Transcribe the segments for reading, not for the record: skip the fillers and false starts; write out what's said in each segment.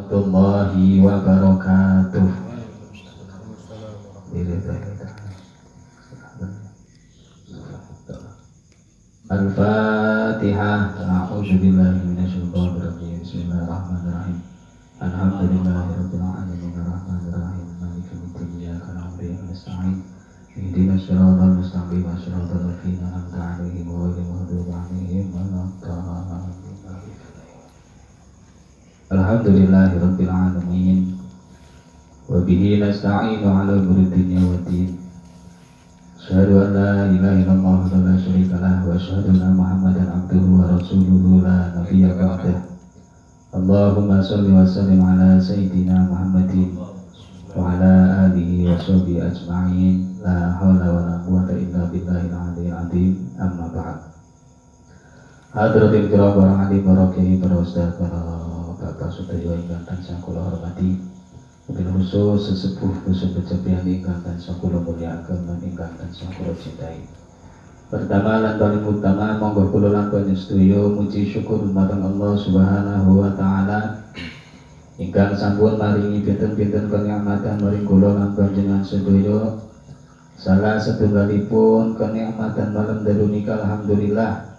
warahmatullahi wabarakatuh. Al-Fatihah. A'udzubillahi minasyaitonir rajim. Bismillahirrahmanirrahim. Alhamdulillahirabbil alamin arrahmanir rahim maliki yaumiddin iyyaka na'budu wa iyyaka nasta'in ihdinas siratal mustaqim siratal ladzina an'amta 'alaihim ghairil maghdubi 'alaihim waladdallin. Alhamdulillahirabbil alamin wa bihi nasta'inu 'ala umuri dunya waddin. Asyhadu an la ilaha illallah wa la syarika lah wa asyhadu anna Muhammadan 'abduhu wa rasuluhu la nabiyya ba'dahu. Allahumma sholli wa sallim ala sayyidina Muhammadin wa ala alihi wa sahbihi ajma'in. La haula wa la quwwata illa billahil aliyyil azim. Amma ba'd. Hadratil kiram para alim para kiai para ustaz para bapak sedaya ingkang tansah kula hormati. Wabil khusus sesepuh khusus pejabian ingkang tansah kula mulyakaken lan ingkang tansah kula cintai. Pertama lan paling utama monggo kula langkung sedaya muji syukur marang Allah Subhanahu wa taala ingkang sampun maringi pinten-pinten kenikmatan maring kula lan panjenengan sedaya. Salah setunggalipun kenikmatan malam dalunika alhamdulillah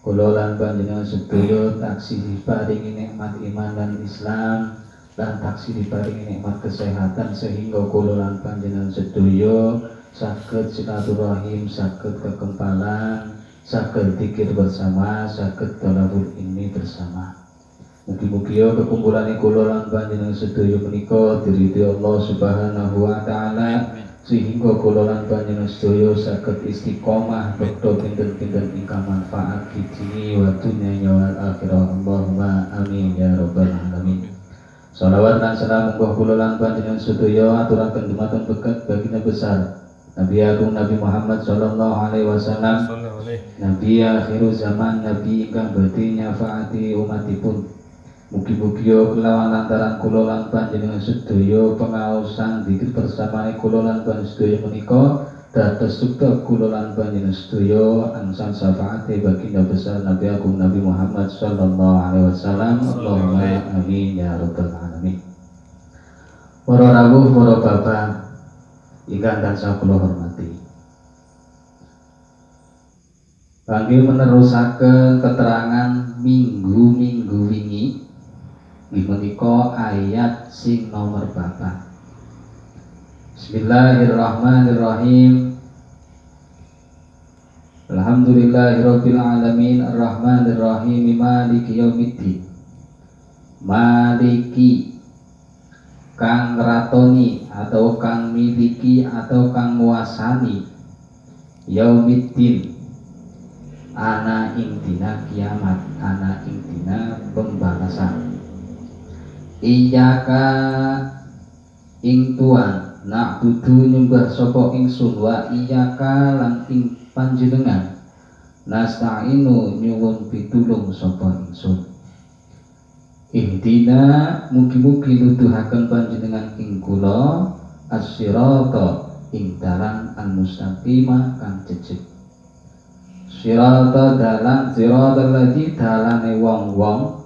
kula lan panjenengan sedaya taksih paringi nikmat iman dan Islam lan taksih diparingi nikmat kesehatan sehingga kula lan panjenengan sedaya saged silaturahim, saged kekempalan, saged zikir bersama, saged talabul ilmi bersama. Mugi-mugi kekumpulan kula lan panjenengan sedaya menika diridhoi Allah Subhanahu wa taala sehingga kula lan panjenengan sedaya saged istiqomah bekto pinten-pinten ingkang manfaat fi dini wa dunya wal akhirah. Allahumma amin ya rabbal alamin. Shalawat dan salam muga kula lan panjenengan sedaya aturaken dumateng berkat baginda besar Nabi Agung Nabi Muhammad sallallahu alaihi wasallam, Nabi akhir zaman, Nabi ingkang badhe nyafaati umatipun. Mugi-mugi kelawan lantaran kula lan panjenengan sedaya pengaosan zikir bersama kula lan panjenengan sedaya menika dados sukta kula lan panjenengan sedaya angsal syafaate baginda besar Nabi Agung Nabi Muhammad sallallahu alaihi wasallam. Allahumma amin ya rabbal alamin. Para rawuh, para bapak ingkang tansah kula hormati, kangge menerusaken keterangan minggu wingi menika ayat sing nomor 4. Bismillahirrahmanirrahim. Alhamdulillahirabbil alamin arrahmanirrahim maliki yaumiddin. Maliki kang ratoni atau kang miliki atau kang nguasani yaumiddin ana ing dina kiamat, ana ing dina pembalasan. Iyyaka ing tuan na'budu nyembah sapa ingsun wa iyyaka lan ing panjenengan nasta'inu nyuwun pitulung sapa ingsun. Ihdina mugi-mugi nuduhaken panjenengan ing kula as-sirata ing dalan al-mustaqimah kang jejeg. Sirata dalan siratal ladzi dalane wong-wong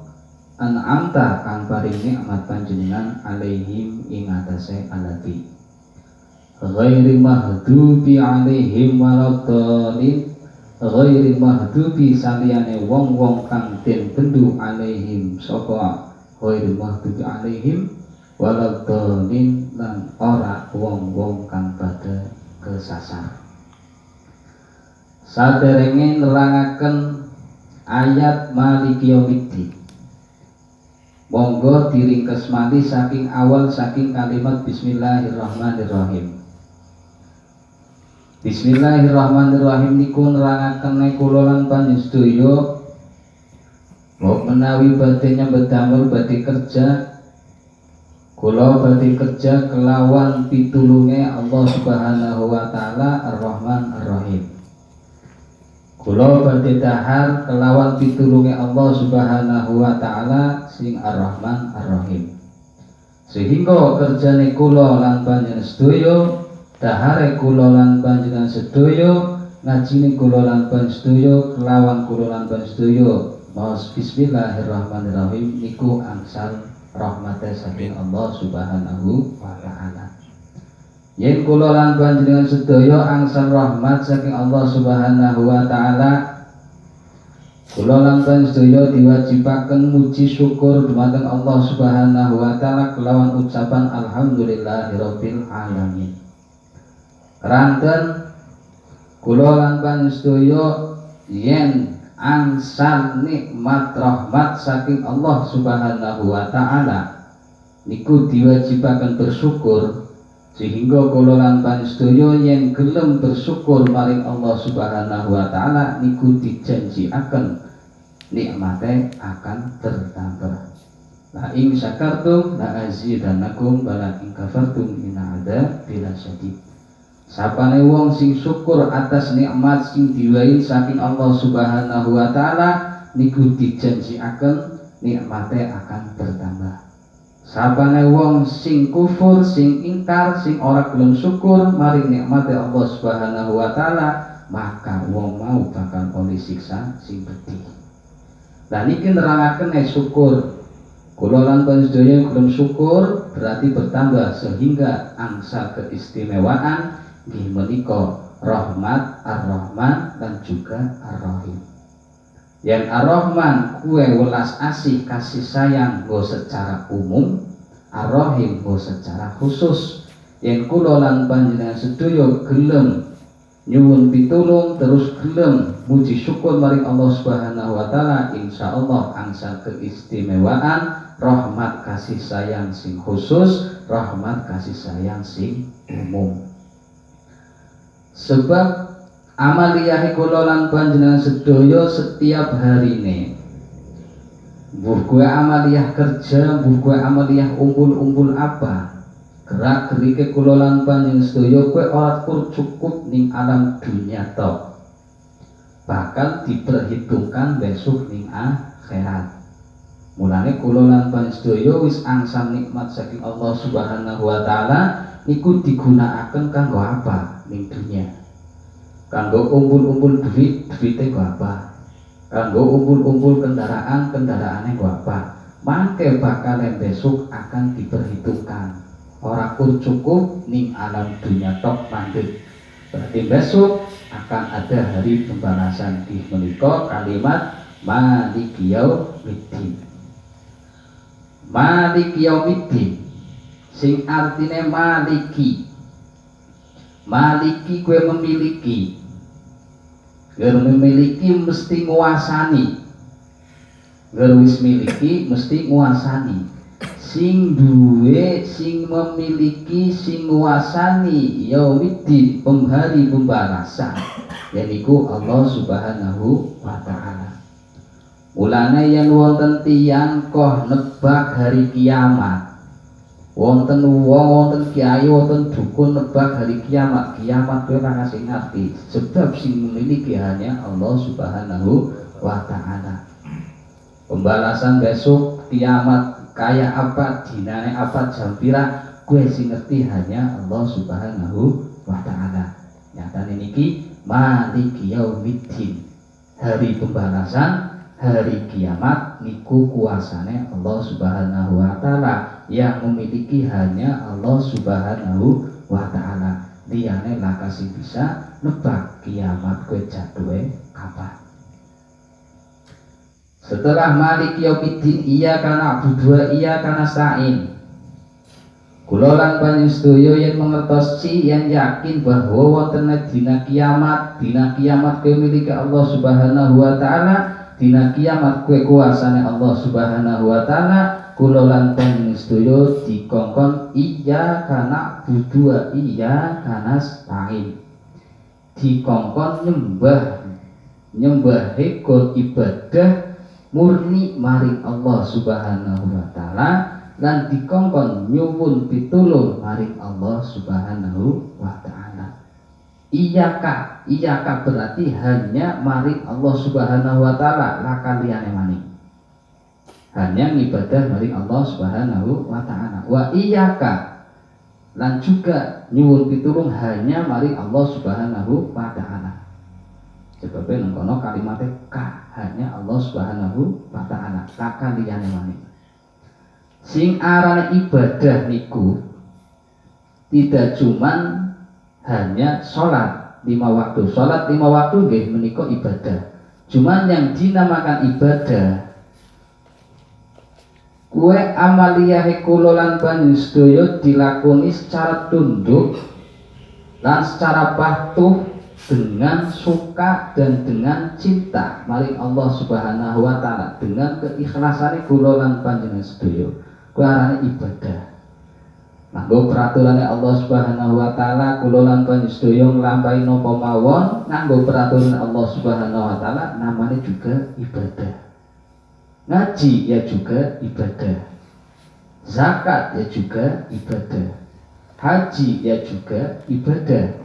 an'amta kang paring nikmat panjenengan alaihim ing atase alati. Ghairil maghdubi alaihim waladdallin. Ghairil maghdubi saliyane wong-wong kang den bendu alaihim sapa ghairil maghdubi alaihim waladdallin lan ora wong-wong kang padha kesasar. Saderenge nerangaken ayat maliki yaumiddin, monggo diringkes malih saking awal saking kalimat bismillahirrahmanirrahim. Bismillahirrahmanirrahim niku nerangaken kula lan panjenengan sedaya menawi badhe nyambet damel badhe kerja, kula badhe kerja kelawan pitulunge Allah Subhanahu wa taala Ar-Rahman Ar-Rahim. Kula badhe dahar kelawan pitulunge Allah Subhanahu wa taala sing Ar-Rahman Ar-Rahim. Sehingga kerjane kula lan panjenengan sedaya, dahare kula lan panjenengan sedaya, ngajine kula lan panjenengan sedaya, kelawan kula lan panjenengan sedaya maos bismillahirrahmanirrahim niku angsal rahmate saking Allah Subhanahu wa taala. Yen kula lan panjenengan sedaya angsal rahmat saking Allah Subhanahu wa taala, kula lan panjenengan sedaya diwajibaken muji syukur dumateng Allah Subhanahu wa taala kelawan ucapan alhamdulillahirabbil alamin. Ranten kula lan panjenengan sedaya yen angsal nikmat rahmat saking Allah Subhanahu wa taala niku diwajibaken bersyukur, sehingga kula lan panjenengan yen gelem bersyukur maring Allah Subhanahu wa taala niku dijanjiaken nikmate akan bertambah. La in syakartum la azidannakum wa la in kafartum inna adzabi lasyadid. Sapane wong sing syukur atas nikmat sing diwahi saking Allah Subhanahu wa taala niku dijanjiaken nikmate akan bertambah. Sapane wong sing kufur, sing ingkar, sing ora gelem syukur maring nikmate Allah Subhanahu wa taala, maka wong mau bakal oleh siksa sing pedih. Lah niki nerangaken syukur. Kula lan panjenengan gelem syukur berarti bertambah sehingga angsa keistimewaan nggih menika rahmat Ar-Rahman dan juga Ar-Rahim. Yang Ar-Rahman kue welas asih kasih sayang go secara umum, Ar-Rahim go secara khusus. Yang kula lan panjenengan sedaya gelem nyuwun pitulung terus gelem muji syukur maring Allah Subhanahu wa taala, insyaallah angsal keistimewaan rahmat kasih sayang sing khusus, rahmat kasih sayang sing umum. Sebab amaliyah kula lan panjenengan sedaya setiap harine, mbuh kowe amaliyah kerja, mbuh kowe amaliyah umpul-umpul apa, gerak gerike kula lan panjenengan sedaya kowe ora cukup ning alam dunia tok, bakal diperhitungkan besok ning akhirat. Mulane kula lan panjenengan sedaya wis angsal nikmat saking Allah Subhanahu wa taala niku digunakaken kanggo apa ning dunia? Kanggo umpul-umpul duit, duite go apa? Kanggo umpul-umpul kendaraan, kendaraane go apa? Mangke bakal besok akan diperhitungkan. Ora cukup ning alam dunia tok mandeg. Berarti besok akan ada hari pembalasan. Di menika kalimat Maliki Yaumiddin. Maliki Yaumiddin sing artine maliki. Maliki kue memiliki. Ger memiliki mesti nguasani. Ger wis miliki mesti nguasani. Sing duwe, sing memiliki, sing nguasani yaumiddin, penghari pembalasan, yaiku Allah Subhanahu wa taala. Mulane yen wonten tiyang koh nebak hari kiamat, wonten wong, wonten kiai, wonten dukun nebak hari kiamat, kiamat kowe ora ngasih ngerti, sebab sing memiliki hanya Allah Subhanahu wa taala. Pembalasan besok kiamat kayak apa, dinane apa, jam pira, kowe sing ngerti hanya Allah Subhanahu wa taala. Nyatane niki Maliki Yaumiddin, hari pembalasan, hari kiamat niku kuasane Allah Subhanahu wa taala, yang memiliki hanya Allah Subhanahu wa taala. Liyane lakasi bisa nebak kiamat kowe jatuhe kapan. Setelah Maliki Yaumiddin iya kana budua iya kana sa'in, kula lan panjenengan sedaya yen mangertosi, yen yakin bahwa wonten dina kiamat kowe miliki Allah Subhanahu wa taala, dina kiamat kowe kuasane Allah Subhanahu wa taala, kula lan panjenengan sedaya dikongkon iya kana budua iya kana sa'in, dikongkon nyembah ikut ibadah murni maring Allah Subhanahu wa taala, lan dikongkon nyuwun pitulung maring Allah Subhanahu wa taala. Iyaka berarti hanya maring Allah Subhanahu wa taala, lakan liyane maning. Hanya ibadah maring Allah Subhanahu wa taala. Wa iyaka lan juga nyuwun pitulung hanya maring Allah Subhanahu wa taala. Sebabnya nengkono kalimatnya ka, hanya Allah Subhanahu wa taala, lakan liyane maning. Sing arane ibadah niku tidak cuman hanya sholat 5 waktu. Sholat 5 waktu nggih menika ibadah. Cuman yang dinamakan ibadah kue amaliyahe kula lan panjenengan dilakoni secara tunduk lan secara patuh dengan suka dan dengan cinta maring Allah Subhanahu wa taala, dengan keikhlasan kula lan panjenengan sedaya. Kuwi arane ibadah. Nganggo peraturane Allah Subhanahu wa taala kula lan panjenengan sedaya nglampahi napa mawon nganggo peraturan Allah Subhanahu wa taala namanya juga ibadah. Ngaji ya juga ibadah, zakat ya juga ibadah, haji ya juga ibadah,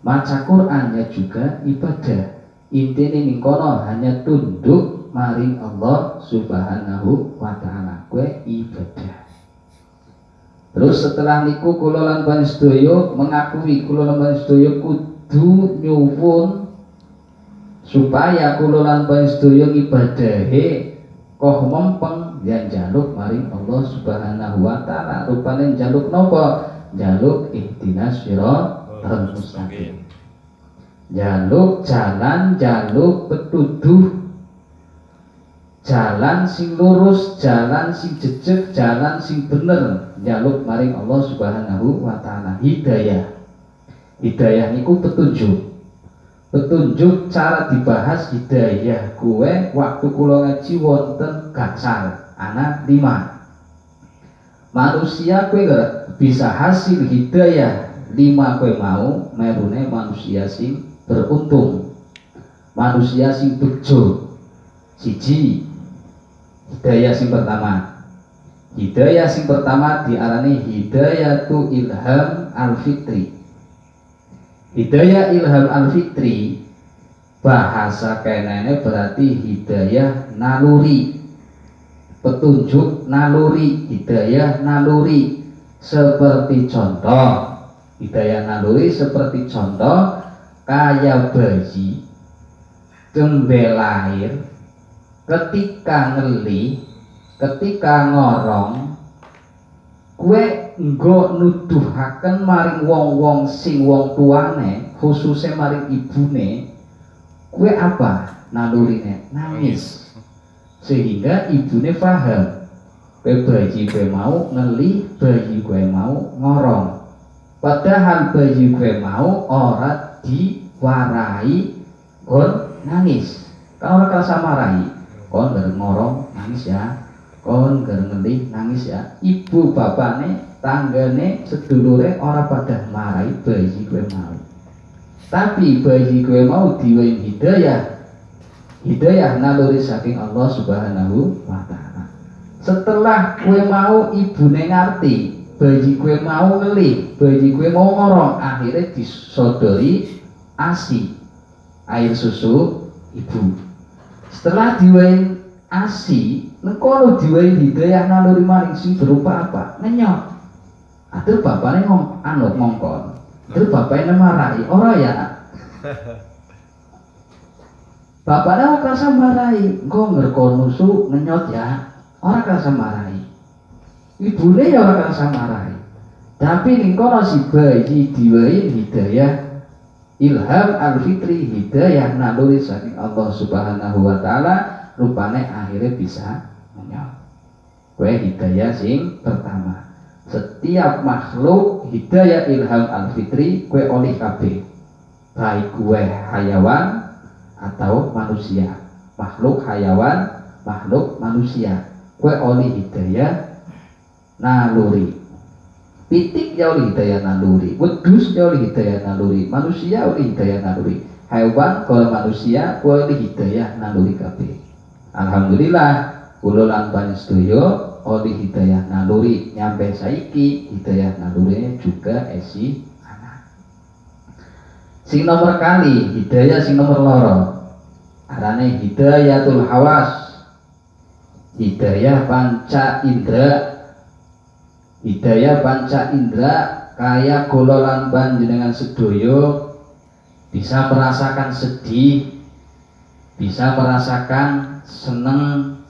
maca Quran ya juga ibadah. Intine ning kono hanya tunduk maring Allah Subhanahu wa taala, kuwi ibadah. Terus setelah niku kula lan panjenengan mengakui kula lan panjenengan kudu nyuwun supaya kula lan panjenengan ibadahe koh mempeng yang jaluk maring Allah Subhanahu wa taala. Rupane jaluk napa? Jaluk ihdinas siratal mustaqim. Jaluk jalan, jaluk petunjuk, jalan sing lurus, jalan sing jejeg, jalan sing bener, jaluk maring Allah Subhanahu wa taala. Hidayah. Hidayah niku petunjuk. Petunjuk cara dibahas hidayah kue waktu kula ngaji wonten gangsal ana 5. Manusia kue bisa hasil hidayah 5 kue mau merune manusia sing beruntung, manusia sing bejo. Siji hidayah sing pertama. Hidayah sing pertama diarani hidayatu ilham al-fitri. Hidayah ilham al-fitri bahasa kenene berarti hidayah naluri, petunjuk naluri, hidayah naluri. Seperti contoh, hidayah naluri seperti contoh kaya bayi gembe lahir ketika ngeli, ketika ngorong kue nggo nuduhaken maring wong-wong sing wong tuane, khususnya maring ibune, kue apa nalurine? Nangis. Sehingga ibune paham, kue bayi kue mau ngeli, bayi kue mau ngorong. Padahal bayi kue mau ora diwarai kon nangis. Kalau ora kerasa marahi, kon ngorong nangis ya, kon ngeli nangis ya. Ibu bapane tanggane sedulure ora pada marahi bayi kue mau, tapi bayi kue mau diwehi hidayah, hidayah naluri saking Allah Subhanahu wa taala. Setelah kue mau ibune ngerti, bayi kue mau ngelih, bayi kue mau ngorong, akhirnya disodori ASI, air susu ibu. Setelah diwehi ASI, nengkono diwehi hidayah naluri maring sing berupa apa? Ngenyot. Atur bapaknya ngongkon, atur bapaknya marahi, ora ya. Bapaknya ora kerasa marahi, engko ngerkon nusu ngenyot ya, ora kerasa marahi. Ibune ya ora kerasa marahi. Tapi ning kono si bayi diwehi hidayah ilham al-fitri, hidayah naluri saking Allah Subhanahu wa taala, rupane akhirnya bisa ngenyot. Kue hidayah sing pertama. Setiap makhluk hidayah ilham al-fitri kue oleh kabeh, baik kue hayawan atau manusia, makhluk hayawan, makhluk manusia, kue oleh hidayah naluri. Pitik ya oleh hidayah naluri, wedhus ya oleh hidayah naluri, manusia oleh hidayah naluri, hewan kalau manusia kue oleh hidayah naluri kabeh. Alhamdulillah kula lan panjenengan oleh hidayah naluri nyampe saiki, hidayah nalurinya juga esi anak. Sing nomor kali hidayah sing nomor loro arane hidayatul hawas, hidayah panca indra. Hidayah panca indra kaya kula lan panjenengan sedaya bisa merasakan sedih, bisa merasakan seneng,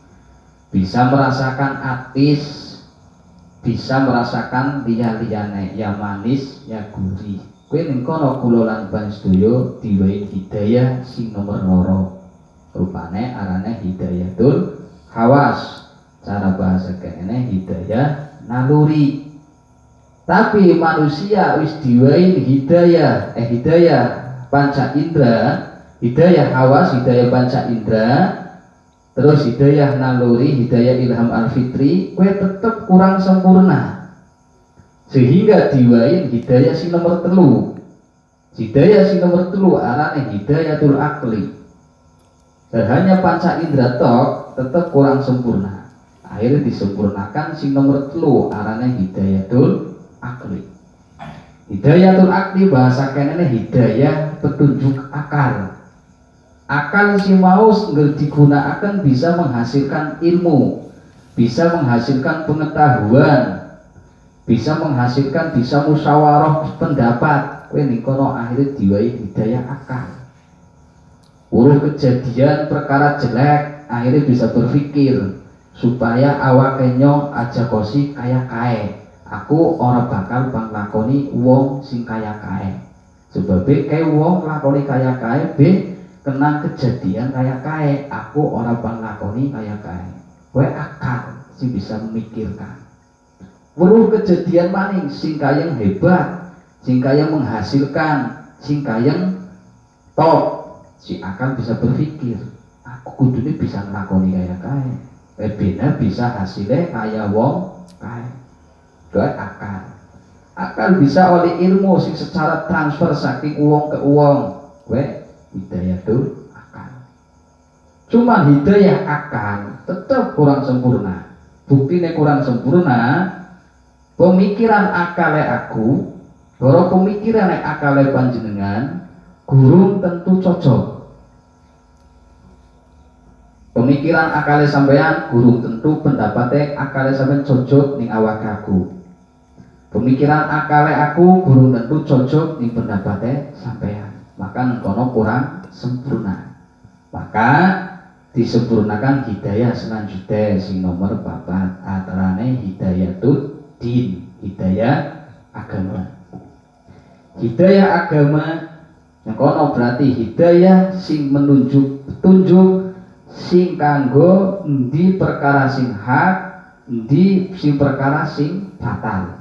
bisa merasakan atis, bisa merasakan liya-liyane ya manis ya gurih. Kowe ning kono kula lan panjenengan diwehi hidayah sing nomor loro. Rupane arane hidayatul hawas. Cara bahasa kene hidayah naluri. Tapi manusia wis diwehi hidayah panca indera, hidayah hawas, hidayah panca indera, terus hidayah naluri, hidayah ilham al-fitri, kue tetep kurang sempurna. Sehingga diwehi hidayah si nomor telu. Hidayah si nomor telu arane hidayatul akli. Dan hanya panca indera tok tetep kurang sempurna. Akhirnya disempurnakan si nomor telu arane hidayatul akli. Hidayatul akli bahasa kenene hidayah petunjuk akal. Akal si mau digunakan bisa menghasilkan ilmu, bisa menghasilkan pengetahuan, bisa menghasilkan bisa musyawarah pendapat. Kowe ning kono akhirnya diwehi hidayah akal. Uruh kejadian perkara jelek akhirnya bisa berpikir supaya awake nyong aja kosi kaya kae. Aku ora bakal bang lakoni wong sing kaya kae. Sebab kae wong lakoni kaya kae kena kejadian kaya kae. Aku ora bang lakoni kaya kae. Kowe akal sing bisa memikirkan. Weruh kejadian maning sing kayang hebat, sing kayang menghasilkan, sing kayang top. Si akal bisa berpikir, aku kudune bisa nglakoni kaya kae. Bena bisa hasilnya kaya wong kae. Kowe akal bisa oleh ilmu sing secara transfer saking uang ke uang. Kowe hidayatul akal. Cuman hidayah akal tetap kurang sempurna. Buktinya kurang sempurna. Pemikiran akale aku, kalau pemikiran akale panjenengan, gurung tentu cocok. Pemikiran akale sampean gurung tentu pendapatnya akale sampean cocok ning awak aku. Pemikiran akale aku gurung tentu cocok ning pendapatnya sampean. Maka kono kurang sempurna. Maka disempurnakan hidayah selanjutnya sing nomor 4 atarane hidayatul din, hidayah agama. Hidayah agama yang kono berarti hidayah sing menunjuk petunjuk sing kanggo endi perkara sing hak, endi sing perkara sing batal.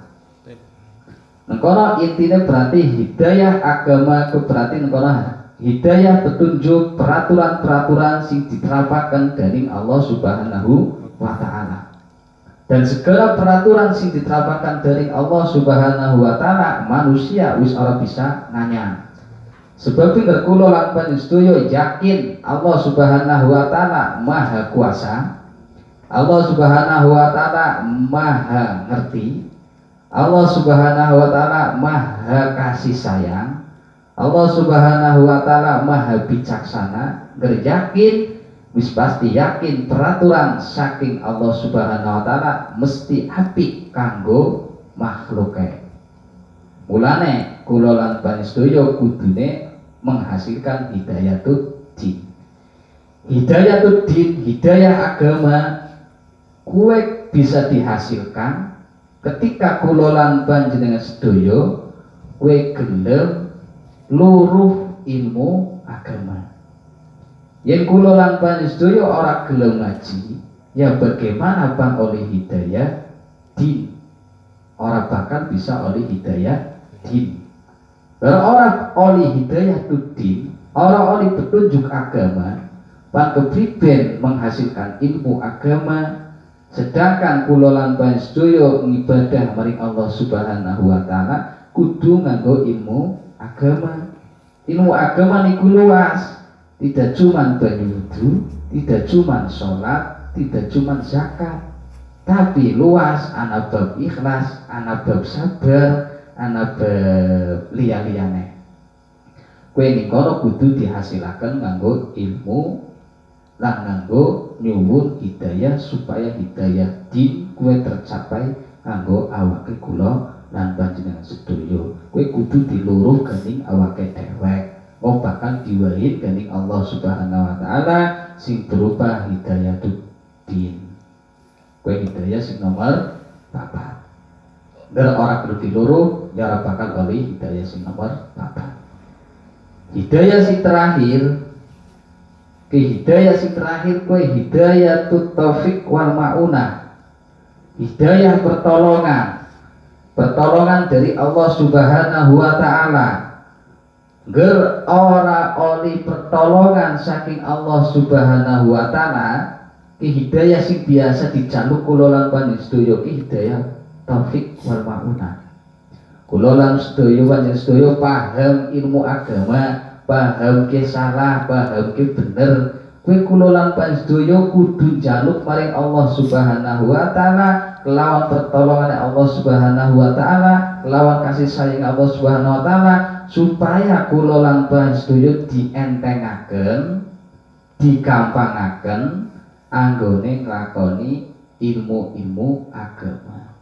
Nengkono intinya berarti hidayah agama itu berarti nengkono hidayah petunjuk peraturan-peraturan sing diterapkan dari Allah Subhanahu wa Ta'ala. Dan segala peraturan sing diterapkan dari Allah Subhanahu wa Ta'ala manusia wis ora bisa nanya. Sebab pinter kula lan panjenengan yakin Allah Subhanahu wa Ta'ala maha kuasa, Allah Subhanahu wa Ta'ala maha ngerti, Allah Subhanahu wa Ta'ala maha kasih sayang, Allah Subhanahu wa Ta'ala maha bijaksana. Yakin wis pasti yakin peraturan saking Allah Subhanahu wa Ta'ala mesti apik kanggo makhluke. Mulane kula lan panjenengan kudune menghasilkan hidayatul din. Hidayatul din, hidayah agama kue bisa dihasilkan ketika kula lan panjenengan sedaya kue gelem luruh ilmu agama. Yen kula lan panjenengan ora gelem ngaji, ya bagaimana bang oleh hidayah din? Ora bakal bisa oleh hidayah din. Orang oleh hidayah din, orang oleh petunjuk agama, pan kepriben menghasilkan ilmu agama. Sedangkan kula lan panjenengan ngibadah maring Allah Subhanahu wa Ta'ala kudu nganggo ilmu agama. Ilmu agama niku luas, tidak cuma banyu wudu, tidak cuma sholat, tidak cuma zakat, tapi luas, ana bab ikhlas, ana bab sabar, ana bab liya-liyane. Kowe nikono kudu dihasilaken nganggo ilmu lan nganggo nyuwun hidayah supaya hidayah din kowe tercapai nganggo awake kula lan panjenengan sedaya. Kowe kudu diluruh ganing awake dhewek. Oh bakal diwahi ganing Allah Subhanahu wa Ta'ala sing berupa hidayatud din. Kowe hidayah sing nomor 4. Ger ora kudu diluru ya bakal oleh hidayah sing nomor 4. Hidayah sing terakhir hidayah sing terakhir kowe hidayah taufik wal maunah. Hidayah pertolongan dari Allah Subhanahu wa taala. Ger ora oleh pertolongan saking Allah Subhanahu wa taala, hidayah sing biasa dijaluk kula lan panjenengan hidayah taufik wal maunah. Kula lan sedaya panjenengan sedaya paham ilmu agama, paham ke salah, paham ke bener. Kowe kula lan panjenengan kudu njaluk maring Allah Subhanahu wa taala kelawan pertolongan Allah Subhanahu wa taala, kelawan kasih sayang Allah Subhanahu wa taala supaya kula lan panjenengan dientengaken, digampangaken anggone nglakoni ilmu-ilmu agama.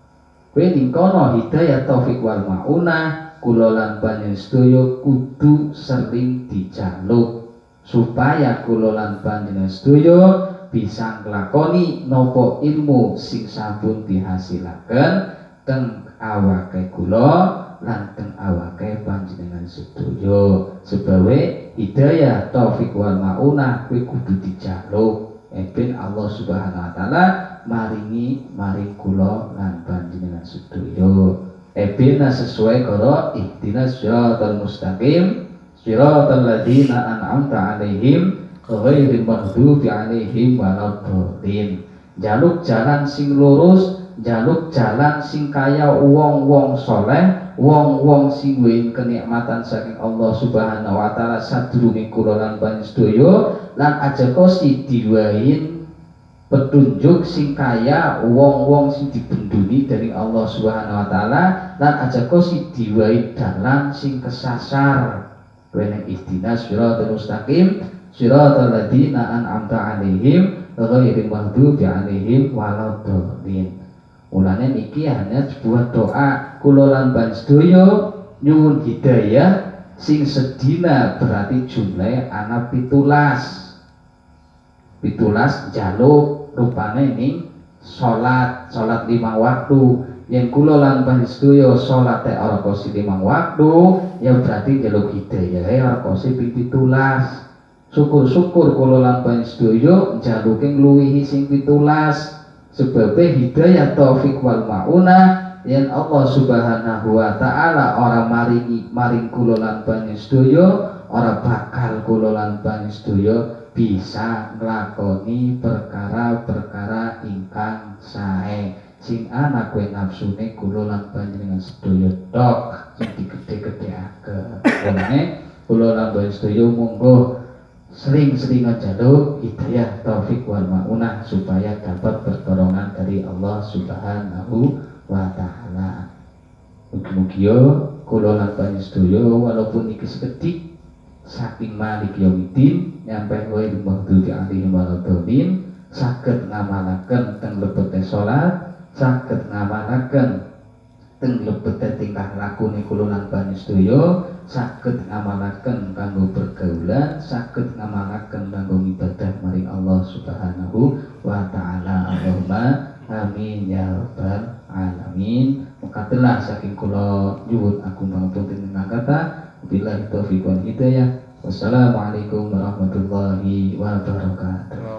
Kowe ning kono hidayah taufik wal maunah kula lan panjenengan kudu sering dijaluk supaya kula lan panjenengan sedaya bisa nglakoni nopo ilmu sing sampun dihasilaken teng awake kula lan teng awake panjenengan sedaya. Sebawe hidayah taufik wal maunah kuwi kudu dijaluk ben Allah Subhanahu wa taala maring kula lan panjenengan sedaya. Ben sesuai karo ihdinas siratal mustaqim siratal ladzina an'amta 'alaihim ghairil maghdubi 'alaihim waladdallin. Jaluk jalan sing lurus, jaluk jalan sing kaya wong-wong soleh, wong-wong sing duwe kenikmatan saking Allah Subhanahu wa taala sadurunge kula lan panjenengan lan aja kosi diwain petunjuk sing kaya wong-wong sing dibenduni dari Allah Subhanahu wa taala lan aja kosi diwai dalan sing kesasar. Wene ihdinas siratal mustaqim siratal ladzina an'amta 'alaihim ghairil maghdubi 'alaihim waladdallin. Mulane niki hanya sebuah doa kula lan panjenengan nyuwun hidayah sing sedina berarti jumlahe ana 17 jaluk rupane ning salat 5 waktu. Yen kula lan panjenengan salate ora kosi 5 waktu ya berarti jaluk hidayah ora kosi 17. Syukur-syukur kula lan panjenengan jaluke ngluwihi sing 17 sebab hidayah taufik wal maunah yen Allah Subhanahu wa taala ora maring kula lan panjenengan ora bakal kula lan panjenengan bisa nglakoni perkara-perkara ingkang sae sing ana kowe nafsune kula lan panjenengan sedaya tok sing digede-gedeake. Mulane kula lan panjenengan monggo sering-sering njaluk hidayah taufik wal maunah supaya dapat pertolongan dari Allah Subhanahu wa taala. Mugi-mugi kula lan panjenengan walaupun iki sekedhik saking malik yaumiddin nyampe wae maghdubi 'alaihim waladdallin saged ngamalaken teng lebete salat, saged ngamalaken teng lebete tingkah lakune kula lan panjenengan, saged ngamalaken kanggo pergaulan, saged ngamalaken kanggo ibadah maring Allah Subhanahu wa taala. Allahumma amin ya rabbal alamin. Mukatelah saking kula nyuwun agung pangapunten ingkang kathah. Billahi taufiq wal hidayah. Wassalamualaikum warahmatullahi wabarakatuh.